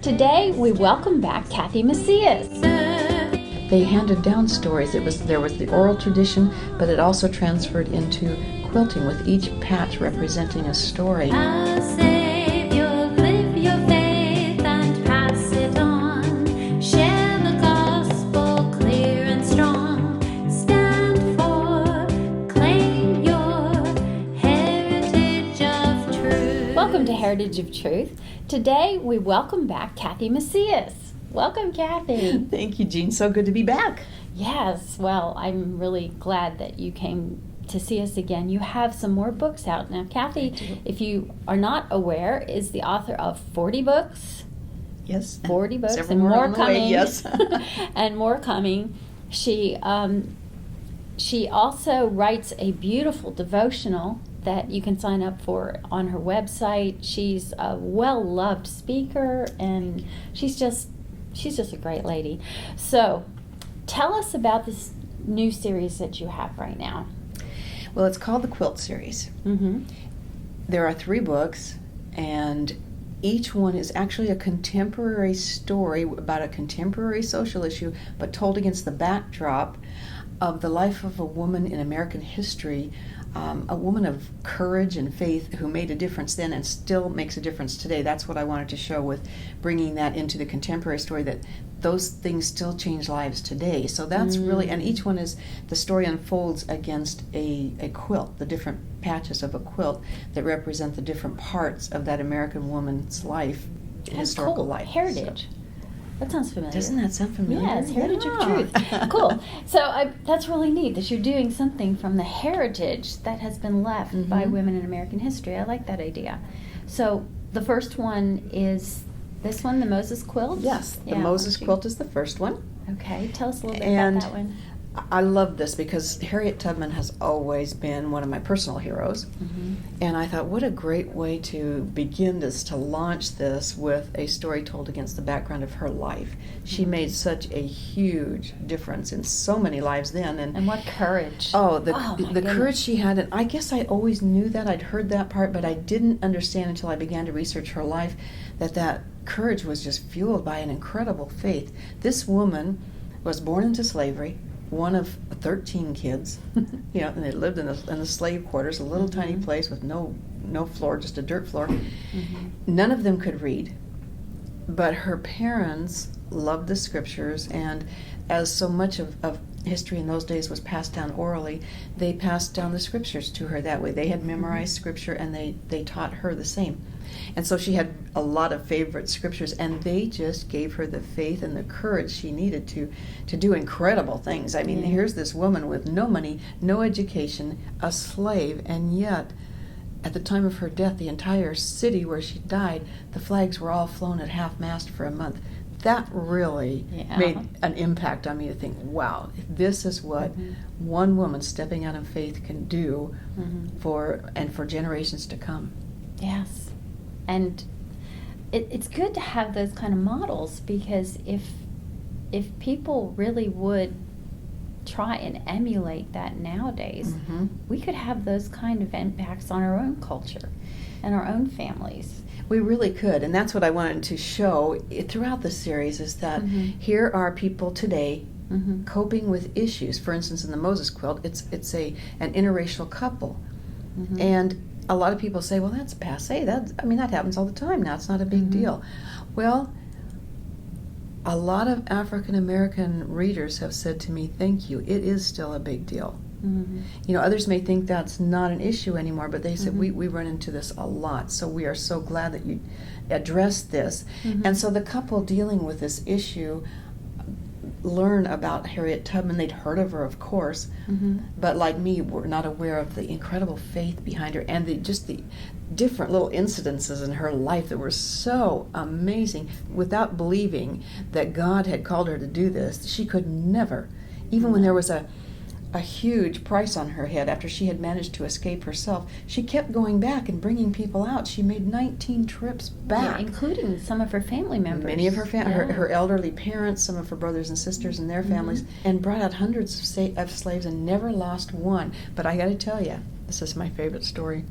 Today we welcome back Kathi Macias. They handed down stories. There was the oral tradition, but it also transferred into quilting, with each patch representing a story. Our Savior, live your faith and pass it on. Share the gospel clear and strong. Stand for, claim your heritage of truth. Welcome to Heritage of Truth. Today we welcome back Kathi Macias. Welcome, Kathi. Thank you, Jeanne. So good to be back. Yes, well, I'm really glad that you came to see us again. You have some more books out. Now, Kathi, if you are not aware, is the author of 40 books. Yes. 40 books Several and more on the coming. way, yes. And more coming. She also writes a beautiful devotional that you can sign up for on her website. She's a well-loved speaker, and she's just a great lady. So, tell us about this new series that you have right now. Well, it's called the Quilt Series. Mm-hmm. There are 3 books, and each one is actually a contemporary story about a contemporary social issue, but told against the backdrop of the life of a woman in American history, a woman of courage and faith who made a difference then and still makes a difference today. That's what I wanted to show with bringing that into the contemporary story, that those things still change lives today. So that's really, and each one is, the story unfolds against a quilt, the different patches of a quilt that represent the different parts of that American woman's life, That's historical cool. life. Heritage. That sounds familiar. Doesn't that sound familiar? Yes, Heritage Yeah. of Truth. Cool. So that's really neat that you're doing something from the heritage that has been left by women in American history. I like that idea. So the first one is this one, the Moses quilt? Yes, the Yeah, Moses why don't quilt is the first one. Okay, tell us a little bit And about that one. I love this because Harriet Tubman has always been one of my personal heroes. Mm-hmm. And I thought, what a great way to begin this, to launch this with a story told against the background of her life. She made such a huge difference in so many lives then. And what courage. Oh, my the goodness. courage she had, and I guess I always knew that. I'd heard that part, but I didn't understand until I began to research her life that courage was just fueled by an incredible faith. This woman was born into slavery, one of 13 kids, and they lived in the slave quarters, a little tiny place with no floor, just a dirt floor. None of them could read, but her parents loved the scriptures, and as so much of history in those days was passed down orally, they passed down the scriptures to her that way. They had memorized scripture, and they taught her the same. And so she had a lot of favorite scriptures, and they just gave her the faith and the courage she needed to do incredible things. I mean, here's this woman with no money, no education, a slave, and yet at the time of her death, the entire city where she died, the flags were all flown at half-mast for a month. That really made an impact on me, to think, wow, this is what one woman stepping out in faith can do for generations to come. Yes. And it's good to have those kind of models, because if people really would try and emulate that nowadays, we could have those kind of impacts on our own culture and our own families. We really could, and that's what I wanted to show throughout the series, is that here are people today coping with issues. For instance, in the Moses quilt, it's an interracial couple, and a lot of people say, well, that's passé. That happens all the time now. It's not a big deal. Well, a lot of African American readers have said to me, thank you, it is still a big deal. Others may think that's not an issue anymore, but they said, we run into this a lot, so we are so glad that you addressed this. And so the couple dealing with this issue learn about Harriet Tubman. They'd heard of her, of course, but like me, were not aware of the incredible faith behind her, and the different little incidences in her life that were so amazing. Without believing that God had called her to do this, she could never, even when there was a huge price on her head after she had managed to escape herself, she kept going back and bringing people out. She made 19 trips back. Yeah, including some of her family members. Many of her elderly parents, some of her brothers and sisters and their families, and brought out hundreds of slaves and never lost one. But I got to tell you, this is my favorite story.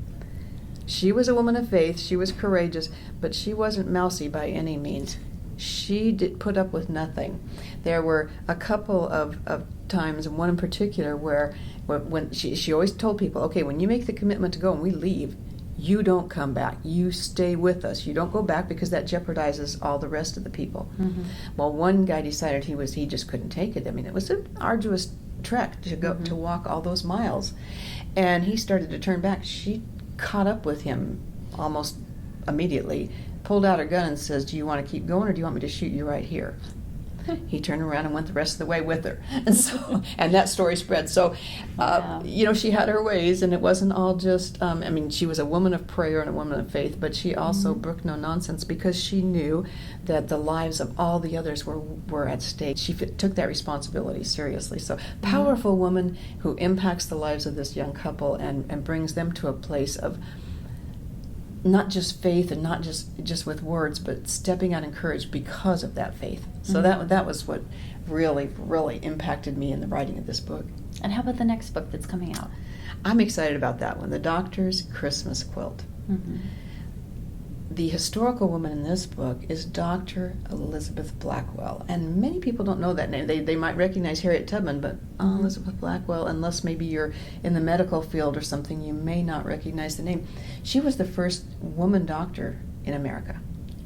She was a woman of faith, she was courageous, but she wasn't mousy by any means. she did put up with nothing. There were a couple of times, and one in particular, where when she always told people, okay, when you make the commitment to go and we leave, you don't come back. You stay with us. You don't go back because that jeopardizes all the rest of the people. Mm-hmm. Well, one guy decided he just couldn't take it. I mean, it was an arduous trek to go to walk all those miles, and he started to turn back. She caught up with him almost immediately, pulled out her gun and says, "Do you want to keep going, or do you want me to shoot you right here?" He turned around and went the rest of the way with her, and that story spread. So, Wow. She had her ways, and it wasn't all just. She was a woman of prayer and a woman of faith, but she also brooked no nonsense because she knew that the lives of all the others were at stake. She took that responsibility seriously. So, powerful woman who impacts the lives of this young couple and brings them to a place of not just faith and not just with words, but stepping out in courage because of that faith. So that was what really, really impacted me in the writing of this book. And how about the next book that's coming out? I'm excited about that one, The Doctor's Christmas Quilt. Mm-hmm. The historical woman in this book is Dr. Elizabeth Blackwell, and many people don't know that name. They might recognize Harriet Tubman, but Elizabeth Blackwell, unless maybe you're in the medical field or something, you may not recognize the name. She was the first woman doctor in America.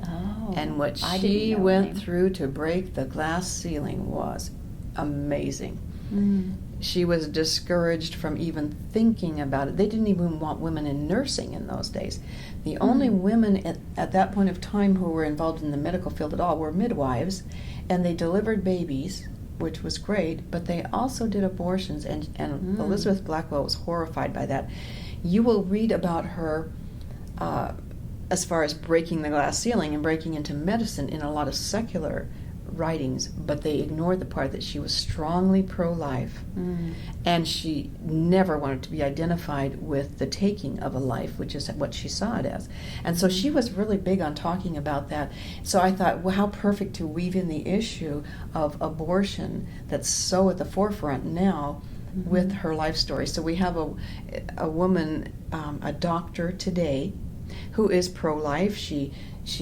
Oh, And what I she didn't know her went name. through to break the glass ceiling was amazing. Mm. She was discouraged from even thinking about it. They didn't even want women in nursing in those days. The only women at that point of time who were involved in the medical field at all were midwives, and they delivered babies, which was great, but they also did abortions, and Elizabeth Blackwell was horrified by that. You will read about her as far as breaking the glass ceiling and breaking into medicine in a lot of secular writings, but they ignored the part that she was strongly pro-life, and she never wanted to be identified with the taking of a life, which is what she saw it as. And so she was really big on talking about that. So I thought, well, how perfect to weave in the issue of abortion that's so at the forefront now with her life story. So we have a woman, a doctor today, who is pro-life. She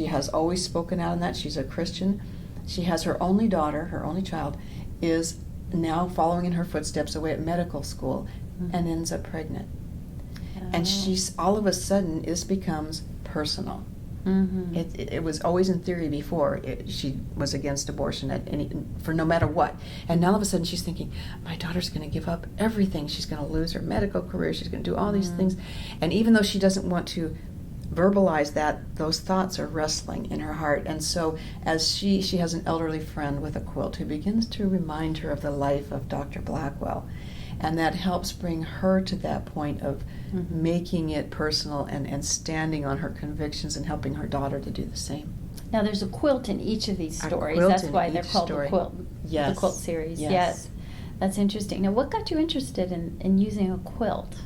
has always spoken out on that. She's a Christian. She has her only daughter, her only child, is now following in her footsteps away at medical school and ends up pregnant. And she's all of a sudden becomes personal. Mm-hmm. It was always in theory before. She was against abortion for no matter what. And now all of a sudden she's thinking, my daughter's going to give up everything. She's going to lose her medical career. She's going to do all these things. And even though she doesn't want to verbalize that, those thoughts are wrestling in her heart. And so as she has an elderly friend with a quilt who begins to remind her of the life of Dr. Blackwell, and that helps bring her to that point of making it personal and standing on her convictions and helping her daughter to do the same. Now there's a quilt in each of these A stories. quilt That's in why they're each called story. the Quilt Series. Yes. Yes. That's interesting. Now what got you interested in using a quilt?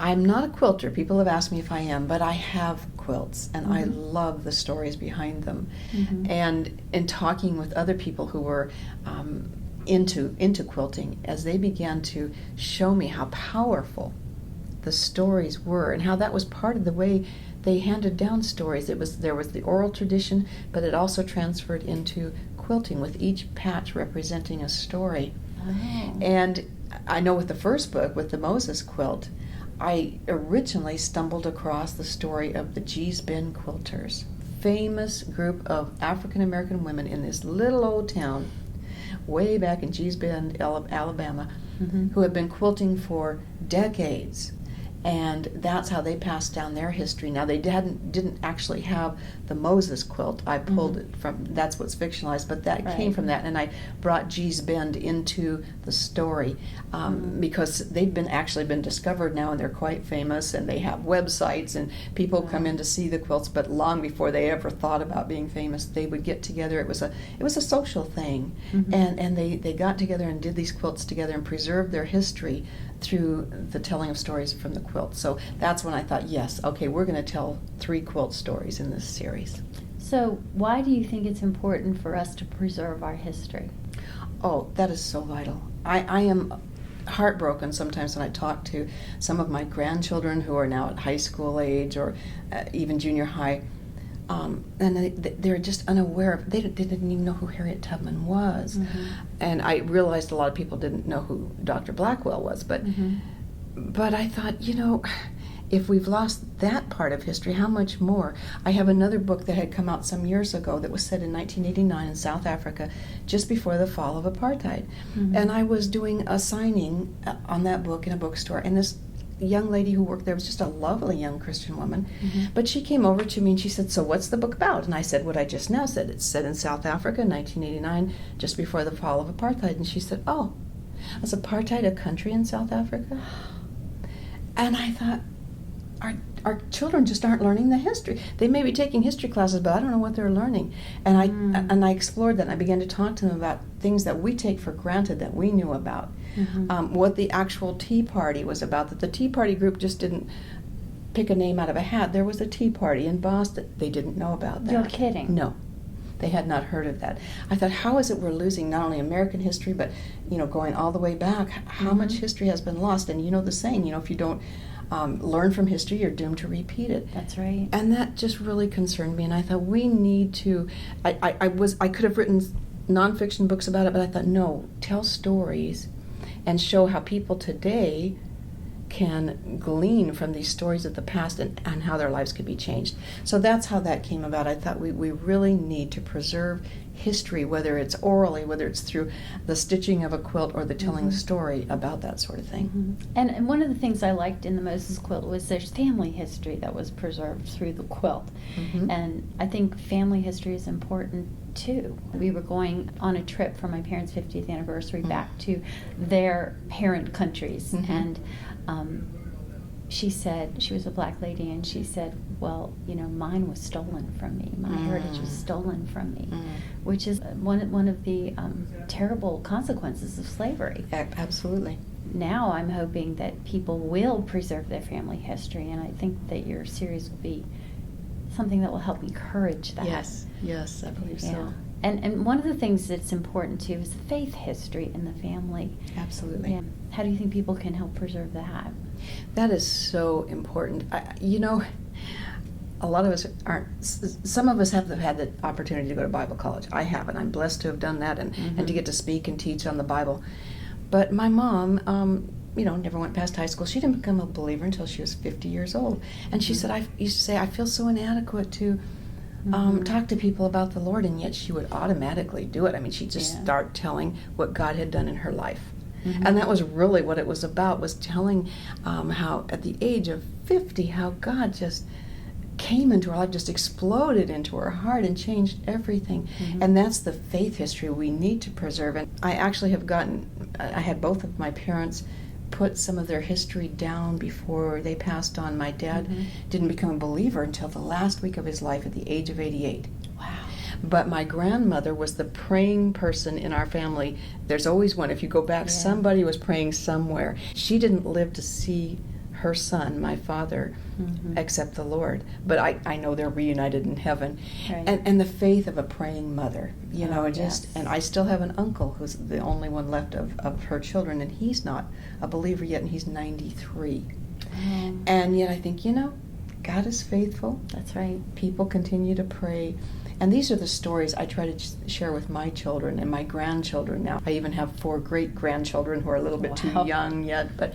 I'm not a quilter. People have asked me if I am, but I have quilts, and I love the stories behind them. And in talking with other people who were into quilting, as they began to show me how powerful the stories were and how that was part of the way they handed down stories. There was the oral tradition, but it also transferred into quilting, with each patch representing a story. Oh. And I know with the first book, with the Moses quilt, I originally stumbled across the story of the Jeanne quilters, famous group of African American women in this little old town way back in Jeanne, Alabama, who have been quilting for decades. And that's how they passed down their history. Now, they didn't actually have the Moses quilt. I pulled it from, that's what's fictionalized, but that came from that. And I brought Jeanne Bend into the story because they've actually been discovered now, and they're quite famous, and they have websites, and people come in to see the quilts. But long before they ever thought about being famous, they would get together. It was a social thing, and they got together and did these quilts together and preserved their history through the telling of stories from the quilt. So that's when I thought, yes, okay, we're going to tell 3 quilt stories in this series. So why do you think it's important for us to preserve our history? Oh, that is so vital. I am heartbroken sometimes when I talk to some of my grandchildren who are now at high school age or even junior high. And they're just unaware of, they didn't even know who Harriet Tubman was. Mm-hmm. And I realized a lot of people didn't know who Dr. Blackwell was, but I thought, if we've lost that part of history, how much more? I have another book that had come out some years ago that was set in 1989 in South Africa, just before the fall of apartheid. Mm-hmm. And I was doing a signing on that book in a bookstore, and this young lady who worked there was just a lovely young Christian woman. Mm-hmm. But she came over to me and she said, "So what's the book about?" And I said what I just now said. It's set in South Africa in 1989, just before the fall of apartheid. And she said, "Oh, is apartheid a country in South Africa?" And I thought, our children just aren't learning the history. They may be taking history classes, but I don't know what they're learning. And I explored that, and I began to talk to them about things that we take for granted that we knew about. Mm-hmm. What the actual Tea Party was about, that the Tea Party group just didn't pick a name out of a hat. There was a Tea Party in Boston. They didn't know about that. You're kidding. No. They had not heard of that. I thought, how is it we're losing not only American history, but, going all the way back, how much history has been lost? And the saying, if you don't learn from history, you're doomed to repeat it. That's right. And that just really concerned me. And I thought, we need to, I could have written nonfiction books about it, but I thought, no, tell stories and show how people today can glean from these stories of the past and how their lives could be changed. So that's how that came about. I thought we really need to preserve history, whether it's orally, whether it's through the stitching of a quilt or the telling the story about that sort of thing. And one of the things I liked in the Moses quilt was there's family history that was preserved through the quilt. And I think family history is important too. We were going on a trip for my parents' 50th anniversary back to their parent countries, and she said, she was a black lady, and she said, well, mine was stolen from me. My heritage was stolen from me, which is one of the terrible consequences of slavery. Absolutely. Now I'm hoping that people will preserve their family history, and I think that your series will be something that will help encourage that. Yes, I believe so. And one of the things that's important too is the faith history in the family. Absolutely. Yeah. How do you think people can help preserve that? That is so important. A lot of us aren't, some of us have had the opportunity to go to Bible college. I haven't. I'm blessed to have done that and to get to speak and teach on the Bible. But my mom, never went past high school. She didn't become a believer until she was 50 years old. And she said, I used to say, I feel so inadequate to talk to people about the Lord, and yet she would automatically do it. I mean, she'd just start telling what God had done in her life. And that was really what it was about, was telling how at the age of 50, how God just came into her life, just exploded into her heart and changed everything. And that's the faith history we need to preserve. And I actually I had both of my parents put some of their history down before they passed on. My dad didn't become a believer until the last week of his life at the age of 88. Wow. But my grandmother was the praying person in our family. There's always one. If you go back, somebody was praying somewhere. She didn't live to see her son, my father, accept the Lord. But I know they're reunited in heaven. Right. And the faith of a praying mother, and I still have an uncle who's the only one left of her children, and he's not a believer yet, and he's 93. And yet I think, God is faithful. That's right. People continue to pray. And these are the stories I try to share with my children and my grandchildren now. I even have 4 great-grandchildren who are a little bit too young yet. But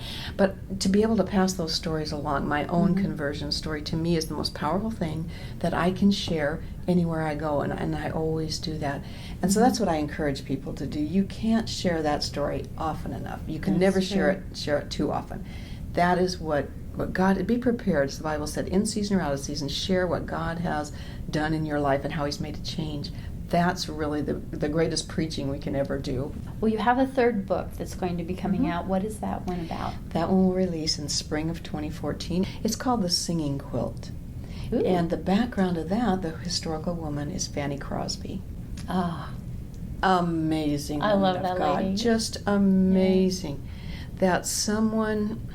to be able to pass those stories along, my own conversion story, to me is the most powerful thing that I can share anywhere I go, and I always do that. And so that's what I encourage people to do. You can't share that story often enough. You can never share it too often. That is what God, be prepared, as the Bible said, in season or out of season, share what God has done in your life and how He's made a change. That's really the greatest preaching we can ever do. Well, you have a 3rd book that's going to be coming out. What is that one about? That one will release in spring of 2014. It's called The Singing Quilt. Ooh. And the background of that, the historical woman, is Fanny Crosby. Amazing woman I love of that God. lady. Just amazing. That someone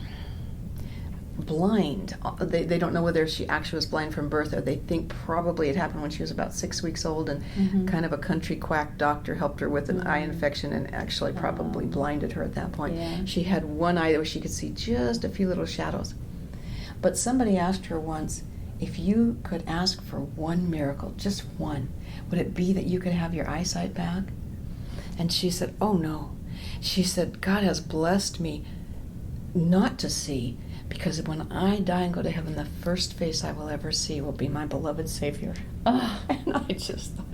blind, they don't know whether she actually was blind from birth, or they think probably it happened when she was about 6 weeks old, and kind of a country quack doctor helped her with an eye infection and actually probably blinded her at that point. She had one eye where she could see just a few little shadows. But somebody asked her once, if you could ask for one miracle, just one, would it be that you could have your eyesight back? And she said, oh no. She said, God has blessed me not to see, because when I die and go to heaven, the first face I will ever see will be my beloved Savior. Oh. And I just thought,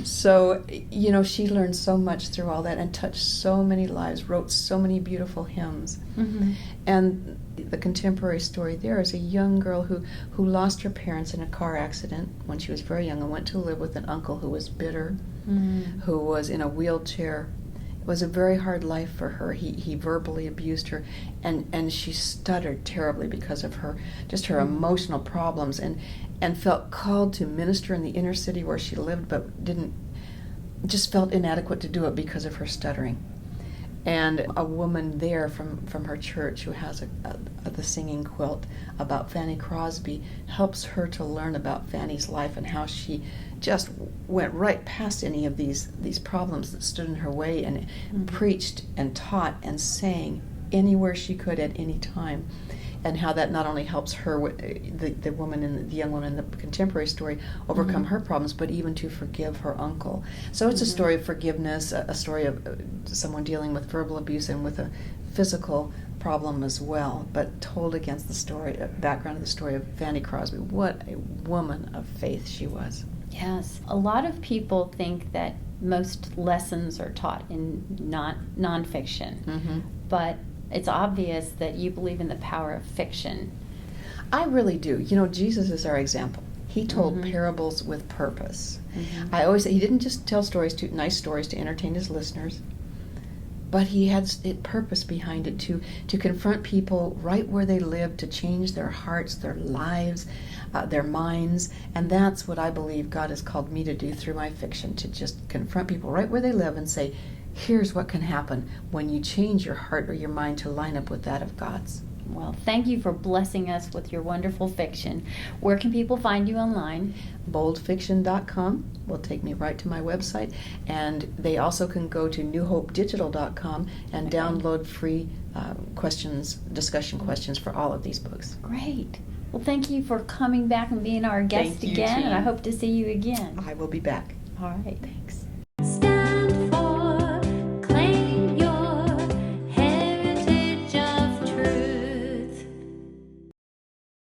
so, you know, she learned so much through all that and touched so many lives, wrote so many beautiful hymns. Mm-hmm. And the contemporary story there is a young girl who lost her parents in a car accident when she was very young and went to live with an uncle who was bitter, who was in a wheelchair. It was a very hard life for her. He verbally abused her, and she stuttered terribly because of her emotional problems, and felt called to minister in the inner city where she lived, but just felt inadequate to do it because of her stuttering. And a woman there from her church who has the singing quilt about Fanny Crosby helps her to learn about Fanny's life and how she just went right past any of these problems that stood in her way and preached and taught and sang anywhere she could at any time. And how that not only helps her, the woman the young woman in the contemporary story, overcome her problems, but even to forgive her uncle. So it's a story of forgiveness, a story of someone dealing with verbal abuse and with a physical problem as well, but told against the background of the story of Fanny Crosby. What a woman of faith she was. Yes. A lot of people think that most lessons are taught in nonfiction, but it's obvious that you believe in the power of fiction. I really do. You know, Jesus is our example. He told parables with purpose. I always say he didn't just tell nice stories to entertain his listeners, but he had purpose behind it to confront people right where they live, to change their hearts, their lives, their minds. And that's what I believe God has called me to do through my fiction, to just confront people right where they live and say, here's what can happen when you change your heart or your mind to line up with that of God's. Well, thank you for blessing us with your wonderful fiction. Where can people find you online? boldfiction.com will take me right to my website, and they also can go to newhopedigital.com and download free discussion questions for all of these books. Great. Well, thank you for coming back and being our guest Thank you, again, and I Jeanne. hope to see you again. I will be back. All right, thanks.